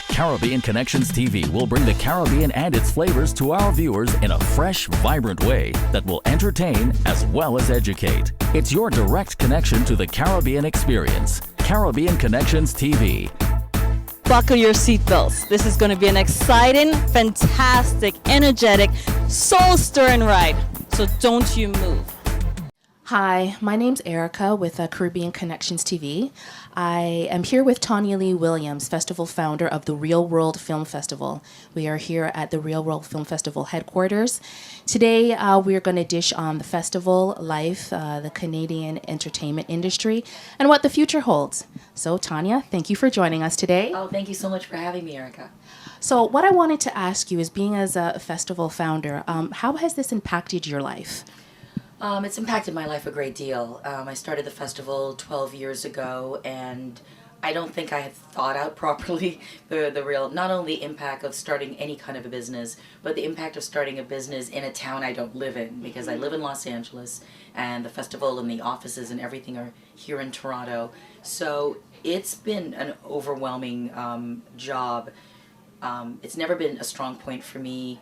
Caribbean Connections TV will bring the Caribbean and its flavors to our viewers in a fresh, vibrant way that will entertain as well as educate. It's your direct connection to the Caribbean experience. Caribbean Connections TV. Buckle your seatbelts. This is going to be an exciting, fantastic, energetic, soul-stirring ride. So don't you move. Hi, my name's Erica with Caribbean Connections TV. I am here with Tonya Lee Williams, festival founder of the Real World Film Festival. We are here at the Real World Film Festival headquarters. Today, we are going to dish on the festival, life, the Canadian entertainment industry, and what the future holds. So, Tonya, thank you for joining us today. Oh, thank you so much for having me, Erica. So, what I wanted to ask you is, being as a festival founder, how has this impacted your life? It's impacted my life a great deal. I started the festival 12 years ago, and I don't think I had thought out properly the real, not only the impact of starting any kind of a business, but the impact of starting a business in a town I don't live in, because I live in Los Angeles, and the festival and the offices and everything are here in Toronto. So it's been an overwhelming job. It's never been a strong point for me.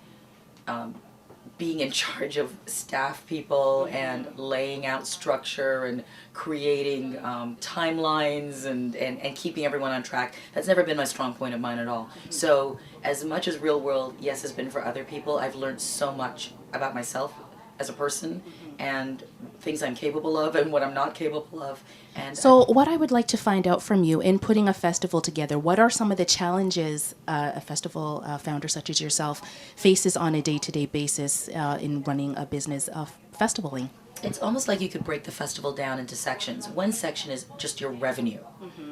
Being in charge of staff people and laying out structure and creating timelines and keeping everyone on track, that's never been my strong point of mine at all. So as much as Real World, yes, has been for other people, I've learned so much about myself as a person and things I'm capable of and what I'm not capable of. And so what I would like to find out from you in putting a festival together, what are some of the challenges a festival founder such as yourself faces on a day-to-day basis in running a business of festivaling? It's almost like you could break the festival down into sections. One section is just your revenue.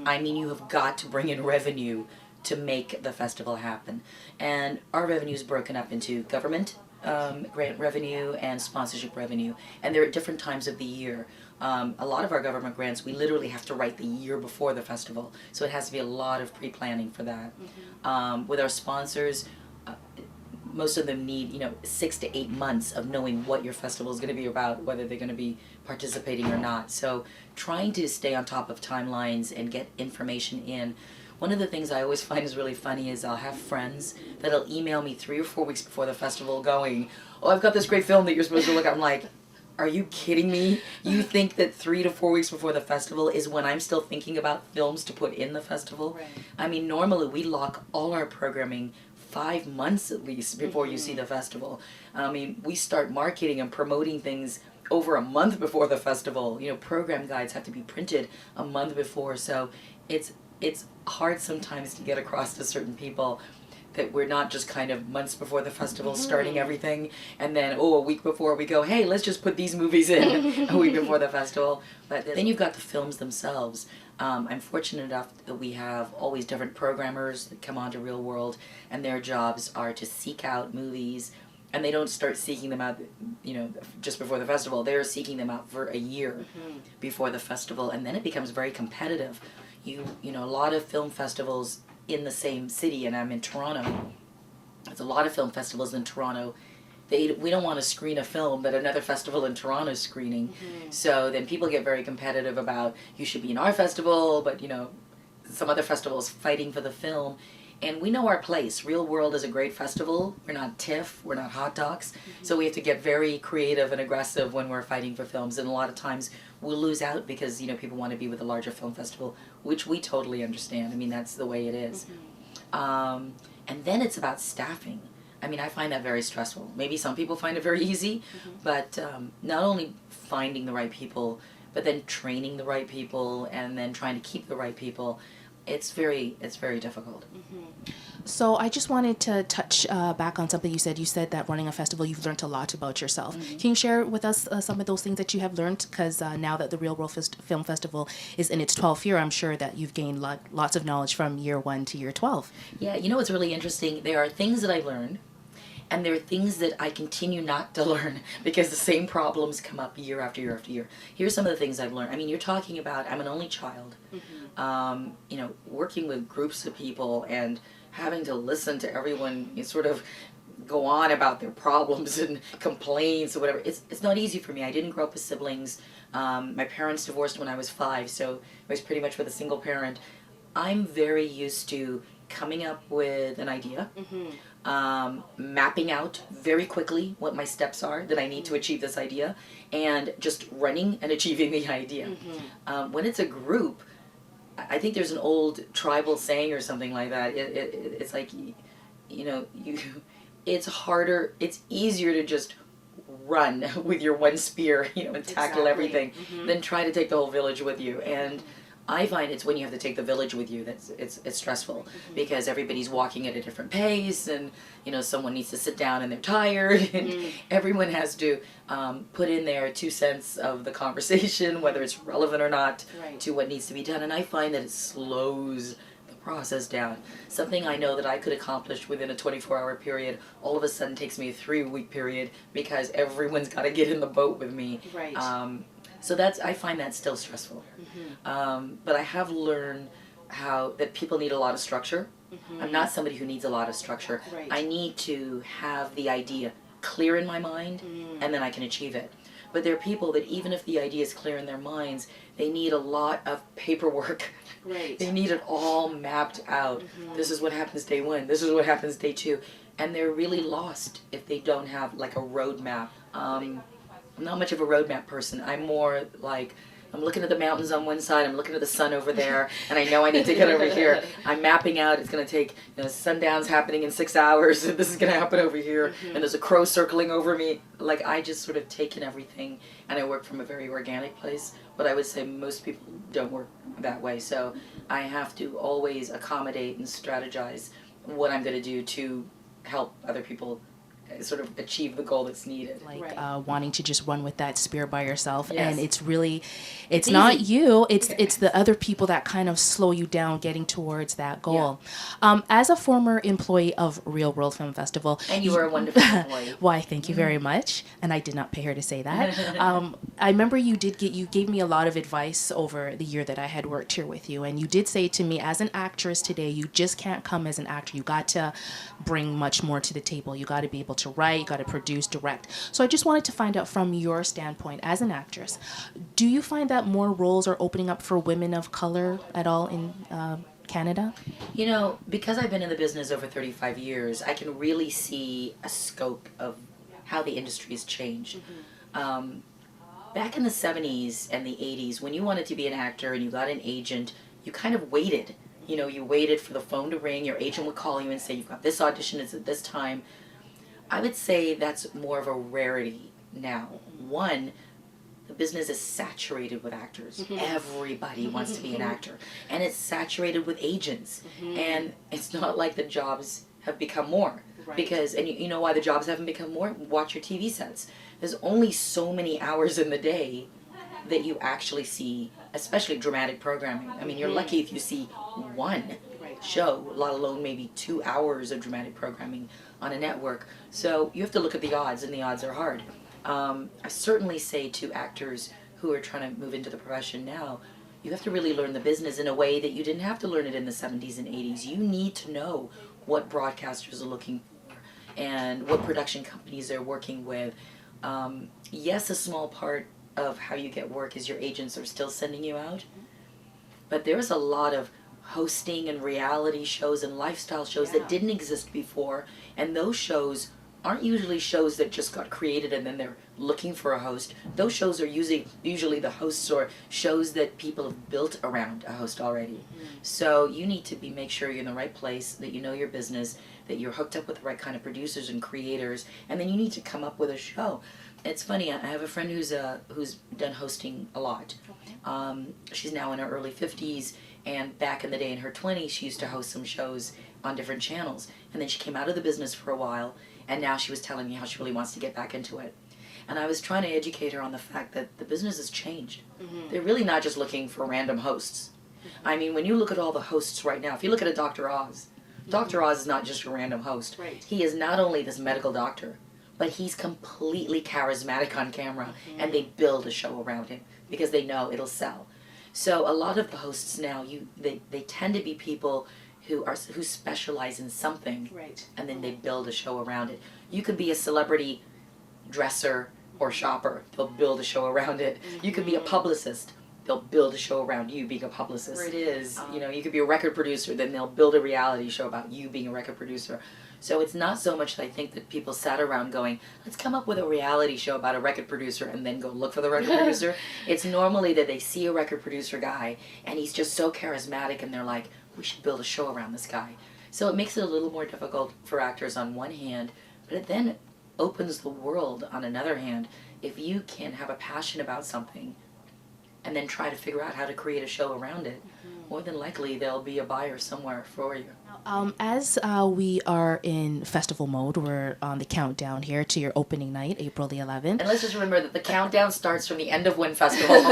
I mean, you have got to bring in revenue to make the festival happen. And our revenue is broken up into government, grant revenue and sponsorship revenue, and they're at different times of the year. A lot of our government grants we literally have to write the year before the festival, so it has to be a lot of pre-planning for that. With our sponsors, most of them need 6 to 8 months of knowing what your festival is going to be about, whether they're going to be participating or not. So trying to stay on top of timelines and get information in. One of the things I always find is really funny is I'll have friends that'll email me 3 or 4 weeks before the festival going, oh, I've got this great film that you're supposed to look at. I'm like, are you kidding me? You think that 3 to 4 weeks before the festival is when I'm still thinking about films to put in the festival? Right. I mean, normally we lock all our programming 5 months at least before you see the festival. I mean, we start marketing and promoting things over a month before the festival. Program guides have to be printed a month before, so it's hard sometimes to get across to certain people that we're not just kind of months before the festival starting everything, and then a week before we go, hey, let's just put these movies in a week before the festival. But then you've got the films themselves. I'm fortunate enough that we have always different programmers that come onto Real World, and their jobs are to seek out movies, and they don't start seeking them out just before the festival. They're seeking them out for a year before the festival, and then it becomes very competitive. A lot of film festivals in the same city, and I'm in Toronto. There's a lot of film festivals in Toronto. We don't want to screen a film that another festival in Toronto is screening. So then people get very competitive about, you should be in our festival, but some other festivals fighting for the film. And we know our place. Real World is a great festival. We're not TIFF, we're not Hot Docs. So we have to get very creative and aggressive when we're fighting for films. And a lot of times we'll lose out because people want to be with a larger film festival, which we totally understand. I mean, that's the way it is. And then it's about staffing. I mean, I find that very stressful. Maybe some people find it very easy, but not only finding the right people, but then training the right people and then trying to keep the right people. It's very difficult. So I just wanted to touch back on something you said. You said that running a festival, you've learned a lot about yourself. Can you share with us some of those things that you have learned? Because now that the Real World Film Festival is in its 12th year, I'm sure that you've gained lots of knowledge from year 1 to year 12. Yeah, what's really interesting? There are things that I've learned, and there are things that I continue not to learn because the same problems come up year after year after year. Here's some of the things I've learned. I mean, you're talking about, I'm an only child. Working with groups of people and having to listen to everyone sort of go on about their problems and complaints or whatever. It's not easy for me. I didn't grow up with siblings. My parents divorced when I was 5, so I was pretty much with a single parent. I'm very used to coming up with an idea, mapping out very quickly what my steps are that I need to achieve this idea, and just running and achieving the idea. When it's a group, I think there's an old tribal saying or something like that. It's like, it's harder, it's easier to just run with your one spear, and tackle everything, than try to take the whole village with you. And I find it's when you have to take the village with you that's it's stressful, because everybody's walking at a different pace, and someone needs to sit down and they're tired, and everyone has to put in their 2 cents of the conversation, whether it's relevant or not, to what needs to be done. And I find that it slows the process down. Something I know that I could accomplish within a 24-hour period all of a sudden takes me a 3-week period, because everyone's got to get in the boat with me. So I find that still stressful. But I have learned that people need a lot of structure. I'm not somebody who needs a lot of structure. I need to have the idea clear in my mind, and then I can achieve it. But there are people that even if the idea is clear in their minds, they need a lot of paperwork. They need it all mapped out. This is what happens day 1. This is what happens day 2. And they're really lost if they don't have like a roadmap. I'm not much of a roadmap person. I'm more like, I'm looking at the mountains on one side, I'm looking at the sun over there, and I know I need to get over here. I'm mapping out, it's going to take, sundown's happening in 6 hours, and this is going to happen over here, and there's a crow circling over me. Like, I just sort of take in everything, and I work from a very organic place, but I would say most people don't work that way. So I have to always accommodate and strategize what I'm going to do to help other people sort of achieve the goal that's needed. Wanting to just run with that spear by yourself. Yes. And it's not you, it's the other people that kind of slow you down getting towards that goal. As a former employee of Real World Film Festival, and you were a wonderful employee. Why, thank you very much. And I did not pay her to say that. I remember you gave me a lot of advice over the year that I had worked here with you, and you did say to me, as an actress today, you just can't come as an actor. You got to bring much more to the table. You got to be able to write, you got to produce, direct. So I just wanted to find out from your standpoint as an actress, do you find that more roles are opening up for women of color at all in Canada? Because I've been in the business over 35 years, I can really see a scope of how the industry has changed. Back in the 70s and the 80s, when you wanted to be an actor and you got an agent, you kind of waited. You waited for the phone to ring, your agent would call you and say, you've got this audition, it's at this time. I would say that's more of a rarity now. One, the business is saturated with actors. Everybody wants to be an actor. And it's saturated with agents. And it's not like the jobs have become more. Because, and you know why the jobs haven't become more? Watch your TV sets. There's only so many hours in the day that you actually see, especially dramatic programming. I mean, you're lucky if you see one show, let alone maybe 2 hours of dramatic programming on a network. So you have to look at the odds, and the odds are hard. I certainly say to actors who are trying to move into the profession now, you have to really learn the business in a way that you didn't have to learn it in the 70s and 80s. You need to know what broadcasters are looking for and what production companies they're working with. Yes, a small part of how you get work is your agents are still sending you out, but there's a lot of hosting and reality shows and lifestyle shows that didn't exist before, and those shows aren't usually shows that just got created and then they're looking for a host. Those shows are usually the hosts or shows that people have built around a host already. So you need to make sure you're in the right place, that you know your business, that you're hooked up with the right kind of producers and creators, and then you need to come up with a show. It's funny, I have a friend who's done hosting a lot. She's now in her early 50s, and back in the day in her 20s, she used to host some shows on different channels. And then she came out of the business for a while, and now she was telling me how she really wants to get back into it. And I was trying to educate her on the fact that the business has changed. They're really not just looking for random hosts. I mean, when you look at all the hosts right now, if you look at a Dr. Oz, Dr. Oz is not just a random host. He is not only this medical doctor, but he's completely charismatic on camera, and they build a show around him because they know it'll sell. So a lot of the hosts now, they tend to be people who specialize in something, and then they build a show around it. You could be a celebrity dresser or shopper; they'll build a show around it. You could be a publicist; they'll build a show around you being a publicist. It is, you could be a record producer, then they'll build a reality show about you being a record producer. So it's not so much that I think that people sat around going, let's come up with a reality show about a record producer and then go look for the record producer. It's normally that they see a record producer guy and he's just so charismatic and they're like, we should build a show around this guy. So it makes it a little more difficult for actors on one hand, but it then opens the world on another hand. If you can have a passion about something and then try to figure out how to create a show around it, more than likely there'll be a buyer somewhere for you. As we are in festival mode, we're on the countdown here to your opening night, April the 11th. And let's just remember that the countdown starts from the end of one festival.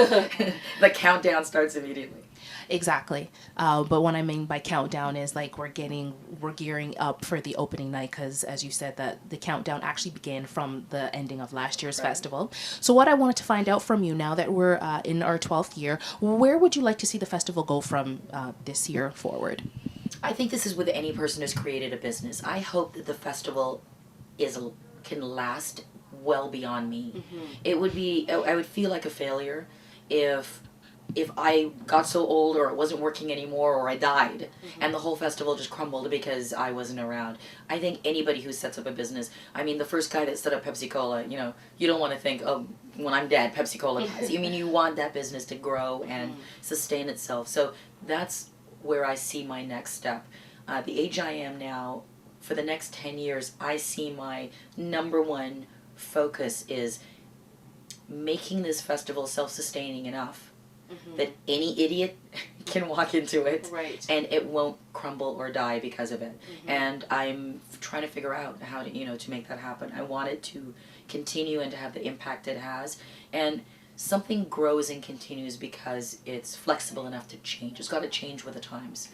The countdown starts immediately. Exactly. But what I mean by countdown is like we're gearing up for the opening night because, as you said, that the countdown actually began from the ending of last year's festival. So what I wanted to find out from you now that we're in our 12th year, where would you like to see the festival go from this year forward? I think this is with any person who's created a business. I hope that the festival can last well beyond me. It would be, I would feel like a failure if I got so old or it wasn't working anymore or I died and the whole festival just crumbled because I wasn't around. I think anybody who sets up a business, I mean, the first guy that set up Pepsi-Cola, you don't want to think, oh, when I'm dead, Pepsi-Cola dies. I mean, you want that business to grow and sustain itself. So that's where I see my next step. The age I am now, for the next 10 years, I see my number one focus is making this festival self-sustaining enough that any idiot can walk into it and it won't crumble or die because of it. And I'm trying to figure out how to, to make that happen. I want it to continue and to have the impact it has. And something grows and continues because it's flexible enough to change. It's got to change with the times.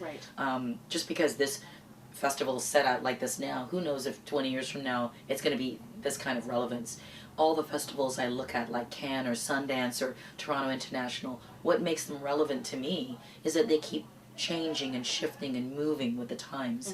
Just because this festival is set out like this now, who knows if 20 years from now it's going to be this kind of relevance. All the festivals I look at, like Cannes or Sundance or Toronto International, what makes them relevant to me is that they keep changing and shifting and moving with the times.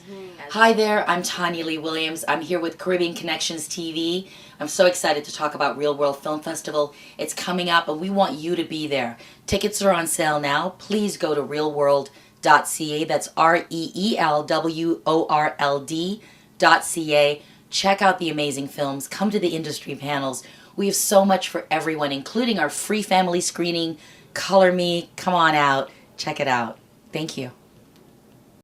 Hi there, I'm Tonya Lee Williams. I'm here with Caribbean Connections TV. I'm so excited to talk about Real World Film Festival. It's coming up and we want you to be there. Tickets are on sale now. Please go to realworld.ca. That's REELWORLD.ca. Check out the amazing films. Come to the industry panels. We have so much for everyone, including our free family screening. Color Me. Come on out. Check it out. Thank you.